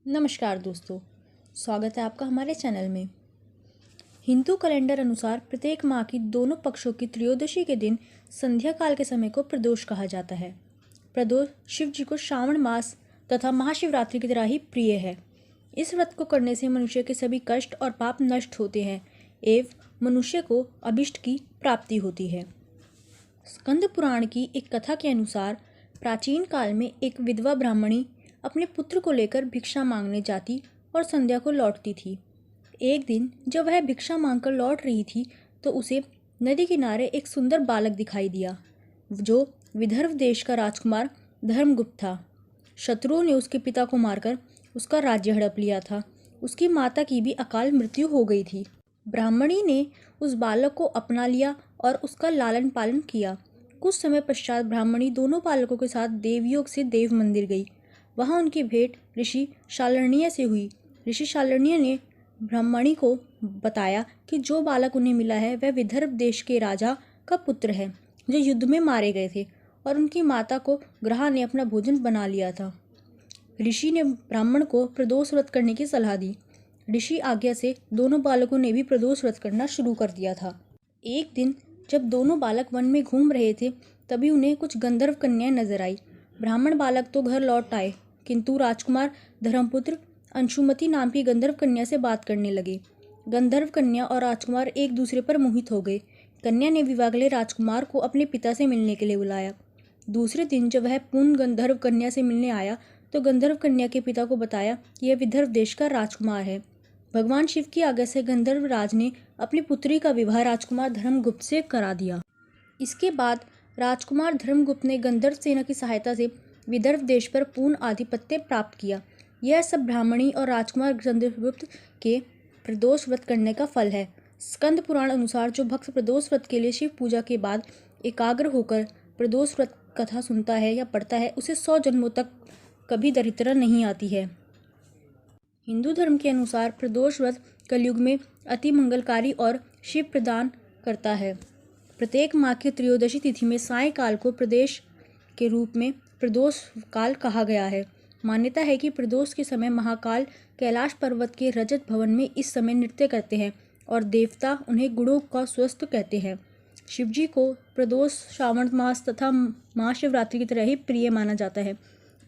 नमस्कार दोस्तों, स्वागत है आपका हमारे चैनल में। हिंदू कैलेंडर अनुसार प्रत्येक माह की दोनों पक्षों की त्रयोदशी के दिन संध्या काल के समय को प्रदोष कहा जाता है। प्रदोष शिव जी को श्रावण मास तथा महाशिवरात्रि की तरह ही प्रिय है। इस व्रत को करने से मनुष्य के सभी कष्ट और पाप नष्ट होते हैं एवं मनुष्य को अभिष्ट की प्राप्ति होती है। स्कंद पुराण की एक कथा के अनुसार प्राचीन काल में एक विधवा ब्राह्मणी अपने पुत्र को लेकर भिक्षा मांगने जाती और संध्या को लौटती थी। एक दिन जब वह भिक्षा मांगकर लौट रही थी तो उसे नदी किनारे एक सुंदर बालक दिखाई दिया जो विदर्भ देश का राजकुमार धर्मगुप्त था। शत्रुओं ने उसके पिता को मारकर उसका राज्य हड़प लिया था। उसकी माता की भी अकाल मृत्यु हो गई थी। ब्राह्मणी ने उस बालक को अपना लिया और उसका लालन पालन किया। कुछ समय पश्चात ब्राह्मणी दोनों बालकों के साथ देवयोग से देव मंदिर गई। वहाँ उनकी भेंट ऋषि शाल्वर्णिय से हुई। ऋषि शाल्वर्णिय ने ब्राह्मणी को बताया कि जो बालक उन्हें मिला है वह विदर्भ देश के राजा का पुत्र है जो युद्ध में मारे गए थे और उनकी माता को ग्रह ने अपना भोजन बना लिया था। ऋषि ने ब्राह्मण को प्रदोष व्रत करने की सलाह दी। ऋषि आज्ञा से दोनों बालकों ने भी प्रदोष व्रत करना शुरू कर दिया था। एक दिन जब दोनों बालक वन में घूम रहे थे तभी उन्हें कुछ गंधर्व कन्याएं नजर आई। ब्राह्मण बालक तो घर लौट आए किंतु राजकुमार धर्मपुत्र अंशुमति नाम की गंधर्व कन्या से बात करने लगे। गंधर्व कन्या और राजकुमार एक दूसरे पर मोहित हो गए। कन्या ने विवाह के लिए राजकुमार को अपने पिता से मिलने के लिए बुलाया। दूसरे दिन जब वह पूर्ण गंधर्व कन्या से मिलने आया तो गंधर्व कन्या के पिता को बताया कि यह विदर्भ देश का राजकुमार है। भगवान शिव की आज्ञा से गंधर्व राज ने अपनी पुत्री का विवाह राजकुमार धर्मगुप्त से करा दिया। इसके बाद राजकुमार धर्मगुप्त ने गंधर्व सेना की सहायता से विदर्भ देश पर पूर्ण आधिपत्य प्राप्त किया। यह सब ब्राह्मणी और राजकुमार धर्मगुप्त के प्रदोष व्रत करने का फल है। स्कंद पुराण अनुसार जो भक्त प्रदोष व्रत के लिए शिव पूजा के बाद एकाग्र होकर प्रदोष व्रत कथा सुनता है या पढ़ता है उसे 100 जन्मों तक कभी दरिद्रता नहीं आती है। हिंदू धर्म के अनुसार प्रदोष व्रत कलयुग में अति मंगलकारी और शिव प्रदान करता है। प्रत्येक माह की त्रयोदशी तिथि में सायंकाल को प्रदेश के रूप में प्रदोष काल कहा गया है। मान्यता है कि प्रदोष के समय महाकाल कैलाश पर्वत के रजत भवन में इस समय नृत्य करते हैं और देवता उन्हें गुणों का स्वस्थ कहते हैं। शिवजी को प्रदोष श्रावण मास तथा महाशिवरात्रि की तरह ही प्रिय माना जाता है।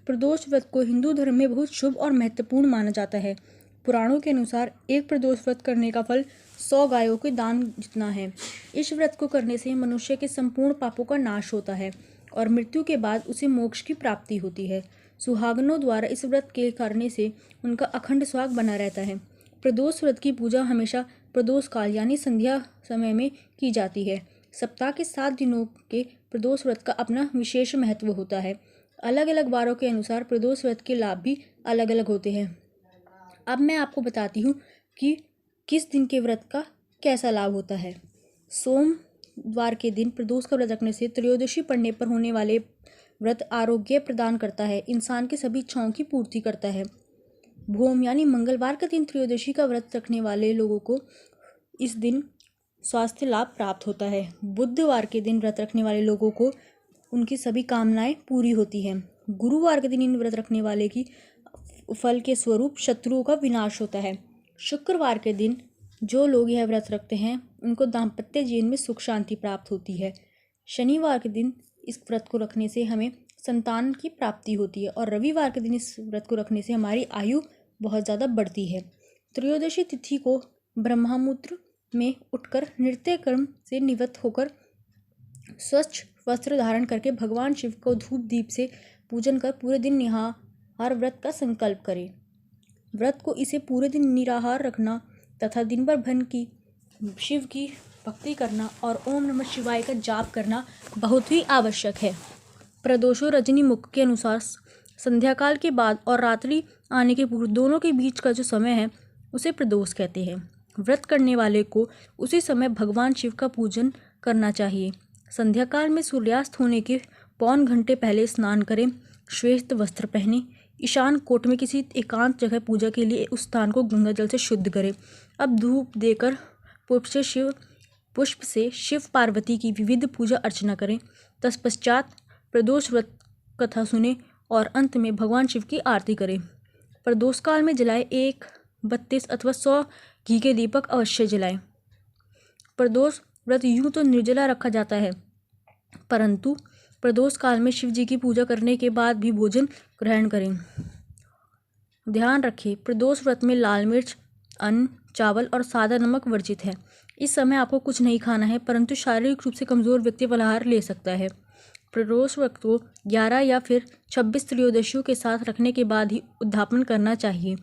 प्रदोष व्रत को हिंदू धर्म में बहुत शुभ और महत्वपूर्ण माना जाता है। पुराणों के अनुसार एक प्रदोष व्रत करने का फल 100 गायों के दान जितना है। इस व्रत को करने से मनुष्य के संपूर्ण पापों का नाश होता है और मृत्यु के बाद उसे मोक्ष की प्राप्ति होती है। सुहागनों द्वारा इस व्रत के करने से उनका अखंड सुहाग बना रहता है। प्रदोष व्रत की पूजा हमेशा प्रदोष काल यानी संध्या समय में की जाती है। सप्ताह के 7 दिनों के प्रदोष व्रत का अपना विशेष महत्व होता है। अलग अलग वारों के अनुसार प्रदोष व्रत के लाभ भी अलग अलग होते हैं। अब मैं आपको बताती हूँ कि किस दिन के व्रत का कैसा लाभ होता है। सोमवार के दिन प्रदोष का व्रत रखने से त्रयोदशी पड़ने पर होने वाले व्रत आरोग्य प्रदान करता है, इंसान की सभी इच्छाओं की पूर्ति करता है। भोम यानी मंगलवार के दिन त्रयोदशी का व्रत रखने वाले लोगों को इस दिन स्वास्थ्य लाभ प्राप्त होता है। बुधवार के दिन व्रत रखने वाले लोगों को उनकी सभी कामनाएं पूरी होती हैं। गुरुवार के दिन इन व्रत रखने वाले की फल के स्वरूप शत्रुओं का विनाश होता है। शुक्रवार के दिन जो लोग यह व्रत रखते हैं उनको दाम्पत्य जीवन में सुख शांति प्राप्त होती है। शनिवार के दिन इस व्रत को रखने से हमें संतान की प्राप्ति होती है और रविवार के दिन इस व्रत को रखने से हमारी आयु बहुत ज़्यादा बढ़ती है। त्रयोदशी तिथि को ब्रह्ममुहूर्त में उठकर नृत्य कर्म से निवृत्त होकर स्वच्छ वस्त्र धारण करके भगवान शिव को धूप दीप से पूजन कर पूरे दिन निराहार व्रत का संकल्प करें। व्रत को इसे पूरे दिन निराहार रखना तथा दिन भर की शिव की भक्ति करना और ओम नमः शिवाय का जाप करना बहुत ही आवश्यक है। प्रदोषो रजनी मुख के अनुसार संध्याकाल के बाद और रात्रि आने के पूर्व दोनों के बीच का जो समय है उसे प्रदोष कहते हैं। व्रत करने वाले को उसी समय भगवान शिव का पूजन करना चाहिए। संध्याकाल में सूर्यास्त होने के पौन घंटे पहले स्नान करें, श्वेत वस्त्र पहने, ईशान कोट में किसी एकांत जगह पूजा के लिए उस स्थान को गंगा जल से शुद्ध करें। अब धूप देकर पुष्प से शिव पार्वती की विविध पूजा अर्चना करें। तत्पश्चात प्रदोष व्रत कथा सुने और अंत में भगवान शिव की आरती करें। प्रदोष काल में जलाए 1, 32 अथवा 100 घी के दीपक अवश्य जलाएं। प्रदोष व्रत यूं तो निर्जला रखा जाता है, परंतु प्रदोष काल में शिव जी की पूजा करने के बाद भी भोजन ग्रहण करें। ध्यान रखें, प्रदोष व्रत में लाल मिर्च, अन्न, चावल और सादा नमक वर्जित है। इस समय आपको कुछ नहीं खाना है, परंतु शारीरिक रूप से कमजोर व्यक्ति फलाहार ले सकता है। प्रदोष व्रत को 11 या फिर 26 त्रयोदशियों के साथ रखने के बाद ही उद्यापन करना चाहिए।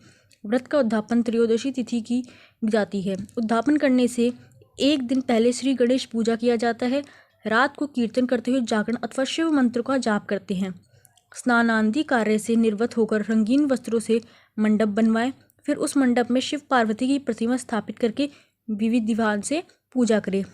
व्रत का उद्यापन त्रयोदशी तिथि की जाती है। उद्यापन करने से एक दिन पहले श्री गणेश पूजा किया जाता है। रात को कीर्तन करते हुए जागरण अथवा शिव मंत्र का जाप करते हैं। स्नानादि कार्य से निर्वृत्त होकर रंगीन वस्त्रों से मंडप बनवाएं। फिर उस मंडप में शिव पार्वती की प्रतिमा स्थापित करके विधि विधान से पूजा करें।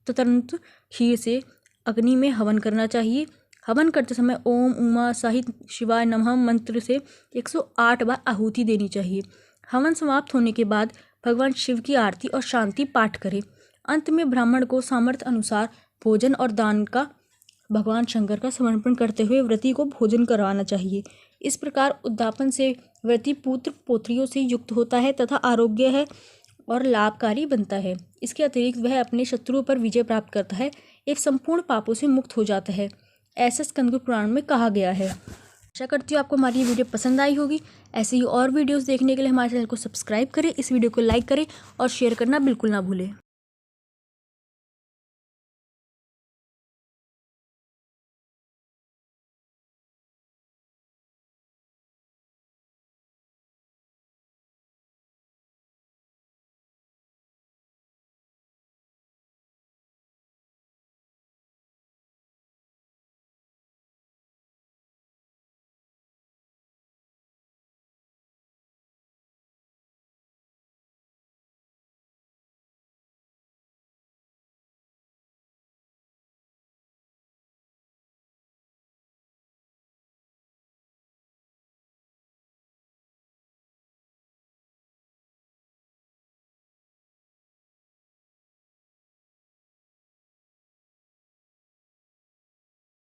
तदनंतर खीर से अग्नि में हवन करना चाहिए। हवन करते समय ओम उमा सहित शिवाय नमः मंत्र से 108 बार आहुति देनी चाहिए। हवन समाप्त होने के बाद भगवान शिव की आरती और शांति पाठ करें। अंत में ब्राह्मण को सामर्थ्य अनुसार भोजन और दान का भगवान शंकर का समर्पण करते हुए व्रती को भोजन करवाना चाहिए। इस प्रकार उद्यापन से व्रती पुत्र पोत्रियों से युक्त होता है तथा आरोग्य है और लाभकारी बनता है। इसके अतिरिक्त वह अपने शत्रुओं पर विजय प्राप्त करता है एवं संपूर्ण पापों से मुक्त हो जाता है, ऐसा स्कंद पुराण में कहा गया है। आशा करती हूँ आपको हमारी ये वीडियो पसंद आई होगी। ऐसे ही और वीडियोस देखने के लिए हमारे चैनल को सब्सक्राइब करें, इस वीडियो को लाइक करें और शेयर करना बिल्कुल ना भूलें।